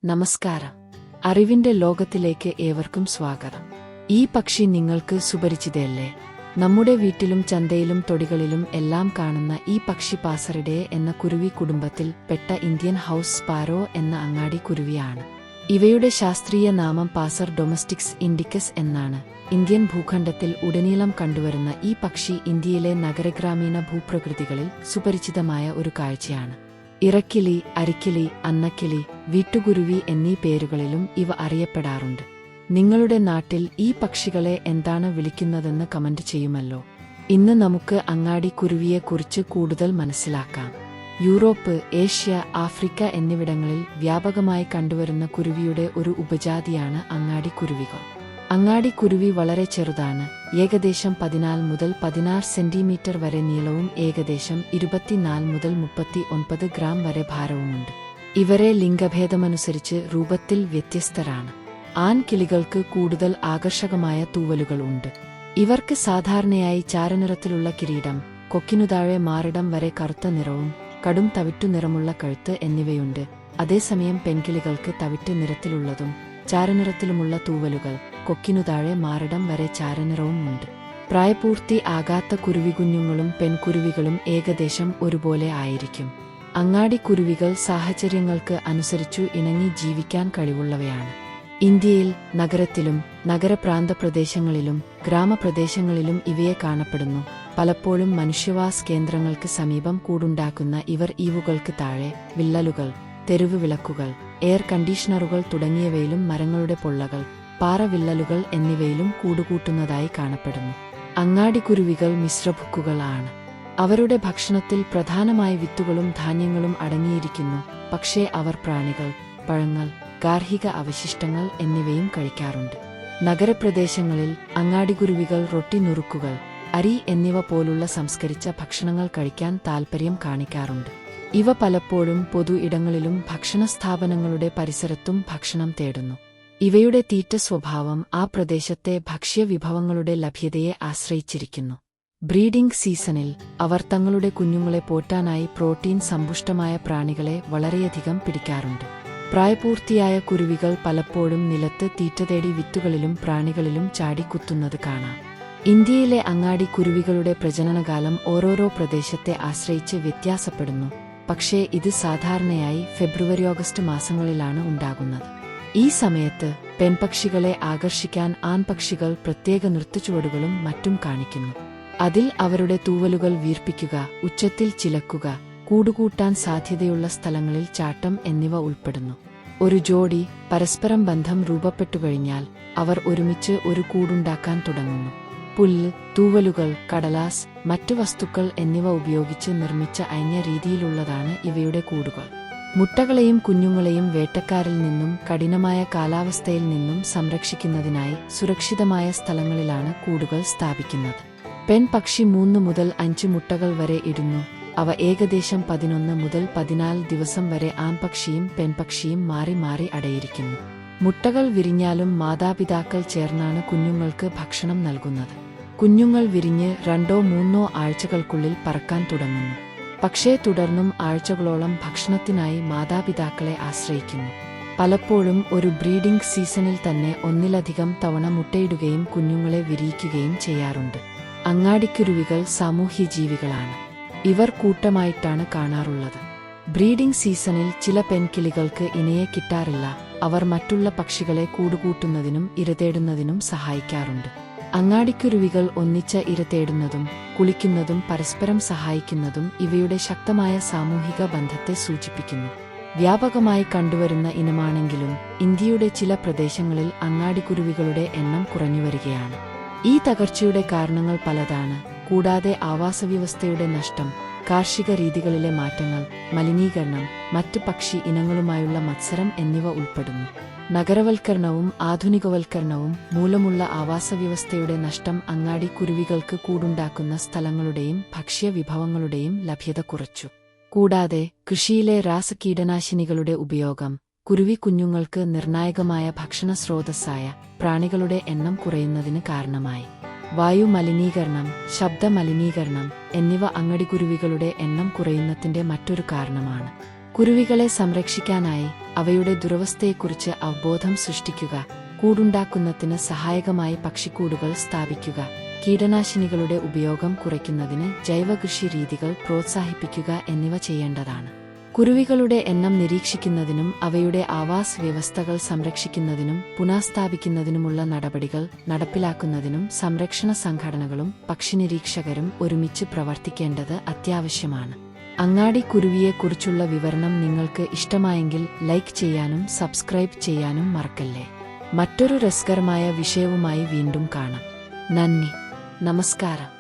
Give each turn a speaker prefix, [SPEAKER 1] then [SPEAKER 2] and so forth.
[SPEAKER 1] നമസ്കാരം. അറിവിന്റെ ലോകത്തിലേക്ക് ഏവർക്കും സ്വാഗതം. ഈ പക്ഷി നിങ്ങൾക്ക് സുപരിചിതയല്ലേ? നമ്മുടെ വീട്ടിലും ചന്തയിലും തൊടികളിലും എല്ലാം കാണുന്ന ഈ പക്ഷി പാസറിഡേ എന്ന കുരുവി കുടുംബത്തിൽ പെട്ട ഇന്ത്യൻ ഹൗസ് സ്പാരോ എന്ന അങ്ങാടി കുരുവിയാണ്. ഇവയുടെ ശാസ്ത്രീയ നാമം പാസർ ഡൊമസ്റ്റിക്സ് ഇൻഡിക്കസ് എന്നാണ്. ഇന്ത്യൻ ഭൂഖണ്ഡത്തിൽ ഉടനീളം കണ്ടുവരുന്ന ഈ പക്ഷി ഇന്ത്യയിലെ നഗരഗ്രാമീണ ഭൂപ്രകൃതികളിൽ സുപരിചിതമായ ഒരു കാഴ്ചയാണ്. ഇറക്കിളി, അരിക്കിളി, അന്നക്കിളി, വീട്ടുകുരുവി എന്നീ പേരുകളിലും ഇവ അറിയപ്പെടാറുണ്ട്. നിങ്ങളുടെ നാട്ടിൽ ഈ പക്ഷികളെ എന്താണ് വിളിക്കുന്നതെന്ന് കമന്റ് ചെയ്യുമല്ലോ. ഇന്ന് നമുക്ക് അങ്ങാടി കുരുവിയെക്കുറിച്ച് കൂടുതൽ മനസ്സിലാക്കാം. യൂറോപ്പ്, ഏഷ്യ, ആഫ്രിക്ക എന്നിവിടങ്ങളിൽ വ്യാപകമായി കണ്ടുവരുന്ന കുരുവിയുടെ ഒരു ഉപജാതിയാണ് അങ്ങാടി കുരുവികൾ. അങ്ങാടി കുരുവി വളരെ ചെറുതാണ്. ഏകദേശം 14 മുതൽ 16 സെന്റിമീറ്റർ വരെ നീളവും ഏകദേശം 24 മുതൽ 39 ഗ്രാം വരെ ഭാരവുമുണ്ട്. ഇവരെ ലിംഗഭേദമനുസരിച്ച് രൂപത്തിൽ വ്യത്യസ്തരാണ്. ആൺകിളികൾക്ക് കൂടുതൽ ആകർഷകമായ തൂവലുകൾ ഉണ്ട്. ഇവർക്ക് സാധാരണയായി ചാരനിറത്തിലുള്ള കിരീടം, കൊക്കിനുതാഴെ മാറിടം വരെ കറുത്ത നിറവും കടും തവിട്ടു നിറമുള്ള കഴുത്ത് എന്നിവയുണ്ട്. അതേസമയം പെൺകിളികൾക്ക് തവിട്ട് നിറത്തിലുള്ളതും ചാരനിറത്തിലുമുള്ള തൂവലുകൾ, കൊക്കിനുതാഴെ മാറിടം വരെ ചാരനിറവും ഉണ്ട്. പ്രായപൂർത്തി ആകാത്ത കുരുവികുഞ്ഞുങ്ങളും പെൺകുരുവികളും ഏകദേശം ഒരുപോലെ ആയിരിക്കും. അങ്ങാടി കുരുവികൾ സാഹചര്യങ്ങൾക്ക് അനുസരിച്ചു ഇണങ്ങി ജീവിക്കാൻ കഴിവുള്ളവയാണ്. ഇന്ത്യയിൽ നഗരത്തിലും നഗരപ്രാന്തപ്രദേശങ്ങളിലും ഗ്രാമപ്രദേശങ്ങളിലും ഇവയെ കാണപ്പെടുന്നു. പലപ്പോഴും മനുഷ്യവാസ കേന്ദ്രങ്ങൾക്ക് സമീപം കൂടുണ്ടാക്കുന്ന ഇവർ ഈവുകൾക്ക് താഴെ വിള്ളലുകൾ, തെരുവ് വിളക്കുകൾ, എയർ കണ്ടീഷണറുകൾ തുടങ്ങിയവയിലും മരങ്ങളുടെ പൊള്ളകൾ, പാറവിള്ളലുകൾ എന്നിവയിലും കൂടുകൂട്ടുന്നതായി കാണപ്പെടുന്നു. അങ്ങാടിക്കുരുവികൾ മിശ്രഭുക്കുകൾ ആണ്. അവരുടെ ഭക്ഷണത്തിൽ പ്രധാനമായി വിത്തുകളും ധാന്യങ്ങളും അടങ്ങിയിരിക്കുന്നു. പക്ഷേ അവർ പ്രാണികൾ, പഴങ്ങൾ, ഗാർഹിക അവശിഷ്ടങ്ങൾ എന്നിവയും കഴിക്കാറുണ്ട്. നഗരപ്രദേശങ്ങളിൽ അങ്ങാടിക്കുരുവികൾ റൊട്ടി, നുറുക്കുകൾ, അരി എന്നിവ പോലുള്ള സംസ്കരിച്ച ഭക്ഷണങ്ങൾ കഴിക്കാൻ താൽപ്പര്യം കാണിക്കാറുണ്ട്. ഇവ പലപ്പോഴും പൊതു ഇടങ്ങളിലും ഭക്ഷണസ്ഥാപനങ്ങളുടെ പരിസരത്തും ഭക്ഷണം തേടുന്നു. ഇവയുടെ തീറ്റ സ്വഭാവം ആ പ്രദേശത്തെ ഭക്ഷ്യവിഭവങ്ങളുടെ ലഭ്യതയെ ആശ്രയിച്ചിരിക്കുന്നു. ബ്രീഡിംഗ് സീസണിൽ അവർ തങ്ങളുടെ കുഞ്ഞുങ്ങളെ പോറ്റാനായി പ്രോട്ടീൻ സമ്പുഷ്ടമായ പ്രാണികളെ വളരെയധികം പിടിക്കാറുണ്ട്. പ്രായപൂർത്തിയായ കുരുവികൾ പലപ്പോഴും നിലത്ത് തീറ്റ തേടി വിത്തുകളിലും പ്രാണികളിലും ചാടിക്കുത്തുന്നത് കാണാം. ഇന്ത്യയിലെ അങ്ങാടി കുരുവികളുടെ പ്രജനനകാലം ഓരോരോ പ്രദേശത്തെ ആശ്രയിച്ച് വ്യത്യാസപ്പെടുന്നു. പക്ഷേ ഇത് സാധാരണയായി ഫെബ്രുവരി-ഓഗസ്റ്റ് മാസങ്ങളിലാണ് ഉണ്ടാകുന്നത്. ഈ സമയത്ത് പെൺപക്ഷികളെ ആകർഷിക്കാൻ ആൺപക്ഷികൾ പ്രത്യേക നൃത്തച്ചുവടുകളും മറ്റും കാണിക്കുന്നു. അതിൽ അവരുടെ തൂവലുകൾ വീർപ്പിക്കുക, ഉച്ചത്തിൽ ചിലക്കുക, കൂടുകൂട്ടാൻ സാധ്യതയുള്ള സ്ഥലങ്ങളിൽ ചാട്ടം എന്നിവ ഉൾപ്പെടുന്നു. ഒരു ജോഡി പരസ്പരം ബന്ധം രൂപപ്പെട്ടുകഴിഞ്ഞാൽ അവർ ഒരുമിച്ച് ഒരു കൂടുണ്ടാക്കാൻ തുടങ്ങുന്നു. പുല്ല്, തൂവലുകൾ, കടലാസ്, മറ്റു വസ്തുക്കൾ എന്നിവ ഉപയോഗിച്ച് നിർമ്മിച്ച അയഞ്ഞ രീതിയിലുള്ളതാണ് ഇവയുടെ കൂടുകൾ. മുട്ടകളെയും കുഞ്ഞുങ്ങളെയും വേട്ടക്കാരിൽ നിന്നും കഠിനമായ കാലാവസ്ഥയിൽ നിന്നും സംരക്ഷിക്കുന്നതിനായി സുരക്ഷിതമായ സ്ഥലങ്ങളിലാണ് കൂടുകൾ സ്ഥാപിക്കുന്നത്. പെൺപക്ഷി 3 മുതൽ 5 മുട്ടകൾ വരെ ഇടുന്നു. അവ ഏകദേശം 11 മുതൽ 14 ദിവസം വരെ ആൺപക്ഷിയും പെൺപക്ഷിയും മാറി മാറി അടയിരിക്കുന്നു. മുട്ടകൾ വിരിഞ്ഞാലും മാതാപിതാക്കൾ ചേർന്നാണ് കുഞ്ഞുങ്ങൾക്ക് ഭക്ഷണം നൽകുന്നത്. കുഞ്ഞുങ്ങൾ വിരിഞ്ഞ് 2-3 ആഴ്ചകൾക്കുള്ളിൽ പറക്കാൻ തുടങ്ങുന്നു. പക്ഷേ തുടർന്നും ആഴ്ചകളോളം ഭക്ഷണത്തിനായി മാതാപിതാക്കളെ ആശ്രയിക്കുന്നു. പലപ്പോഴും ഒരു ബ്രീഡിംഗ് സീസണിൽ തന്നെ ഒന്നിലധികം തവണ മുട്ടയിടുകയും കുഞ്ഞുങ്ങളെ വിരിയിക്കുകയും ചെയ്യാറുണ്ട്. അങ്ങാടിക്കുരുവികൾ സാമൂഹ്യജീവികളാണ്. ഇവർ കൂട്ടമായിട്ടാണ് കാണാറുള്ളത്. ബ്രീഡിംഗ് സീസണിൽ ചില പെൺകിളികൾക്ക് ഇണയെ കിട്ടാറില്ല. അവർ മറ്റുള്ള പക്ഷികളെ കൂടുകൂട്ടുന്നതിനും ഇരതേടുന്നതിനും സഹായിക്കാറുണ്ട്. അങ്ങാടിക്കുരുവികൾ ഒന്നിച്ച് ഇരതേടുന്നതും കുളിക്കുന്നതും പരസ്പരം സഹായിക്കുന്നതും ഇവയുടെ ശക്തമായ സാമൂഹിക ബന്ധത്തെ സൂചിപ്പിക്കുന്നു. വ്യാപകമായി കണ്ടുവരുന്ന ഇനമാണെങ്കിലും ഇന്ത്യയുടെ ചില പ്രദേശങ്ങളിൽ അങ്ങാടിക്കുരുവികളുടെ എണ്ണം കുറഞ്ഞുവരികയാണ്. ഈ തകർച്ചയുടെ കാരണങ്ങൾ പലതാണ്. കൂടാതെ ആവാസവ്യവസ്ഥയുടെ നഷ്ടം, കാർഷിക രീതികളിലെ മാറ്റങ്ങൾ, മലിനീകരണം, മറ്റ് പക്ഷി ഇനങ്ങളുമായുള്ള മത്സരം എന്നിവ ഉൾപ്പെടുന്നു. നഗരവൽക്കരണവും ആധുനികവൽക്കരണവും മൂലമുള്ള ആവാസവ്യവസ്ഥയുടെ നഷ്ടം അങ്ങാടി കുരുവികൾക്ക് കൂടുണ്ടാക്കുന്ന സ്ഥലങ്ങളുടെയും ഭക്ഷ്യവിഭവങ്ങളുടെയും ലഭ്യത കുറച്ചു. കൂടാതെ കൃഷിയിലെ രാസകീടനാശിനികളുടെ ഉപയോഗം കുരുവി കുഞ്ഞുങ്ങൾക്ക് നിർണായകമായ ഭക്ഷണ സ്രോതസ്സായ പ്രാണികളുടെ എണ്ണം കുറയുന്നതിന് കാരണമായി. വായു മലിനീകരണം, ശബ്ദ മലിനീകരണം എന്നിവ അങ്ങാടിക്കുരുവികളുടെ എണ്ണം കുറയുന്നതിന്റെ മറ്റൊരു കാരണമാണ്. കുരുവികളെ സംരക്ഷിക്കാനായി അവയുടെ ദുരവസ്ഥയെക്കുറിച്ച് അവബോധം സൃഷ്ടിക്കുക, കൂടുണ്ടാക്കുന്നതിന് സഹായകമായി പക്ഷിക്കൂടുകൾ സ്ഥാപിക്കുക, കീടനാശിനികളുടെ ഉപയോഗം കുറയ്ക്കുന്നതിന് ജൈവകൃഷി രീതികൾ പ്രോത്സാഹിപ്പിക്കുക എന്നിവ ചെയ്യേണ്ടതാണ്. കുരുവികളുടെ എണ്ണം നിരീക്ഷിക്കുന്നതിനും അവയുടെ ആവാസ വ്യവസ്ഥകൾ സംരക്ഷിക്കുന്നതിനും പുനഃസ്ഥാപിക്കുന്നതിനുമുള്ള നടപടികൾ നടപ്പിലാക്കുന്നതിനും സംരക്ഷണ സംഘടനകളും പക്ഷിനിരീക്ഷകരും ഒരുമിച്ച് പ്രവർത്തിക്കേണ്ടത് അത്യാവശ്യമാണ്. അങ്ങാടി കുരുവിയെക്കുറിച്ചുള്ള വിവരണം നിങ്ങൾക്ക് ഇഷ്ടമായെങ്കിൽ ലൈക്ക് ചെയ്യാനും സബ്സ്ക്രൈബ് ചെയ്യാനും മറക്കല്ലേ. മറ്റൊരു രസകരമായ വിഷയവുമായി വീണ്ടും കാണാം. നന്ദി, നമസ്കാരം.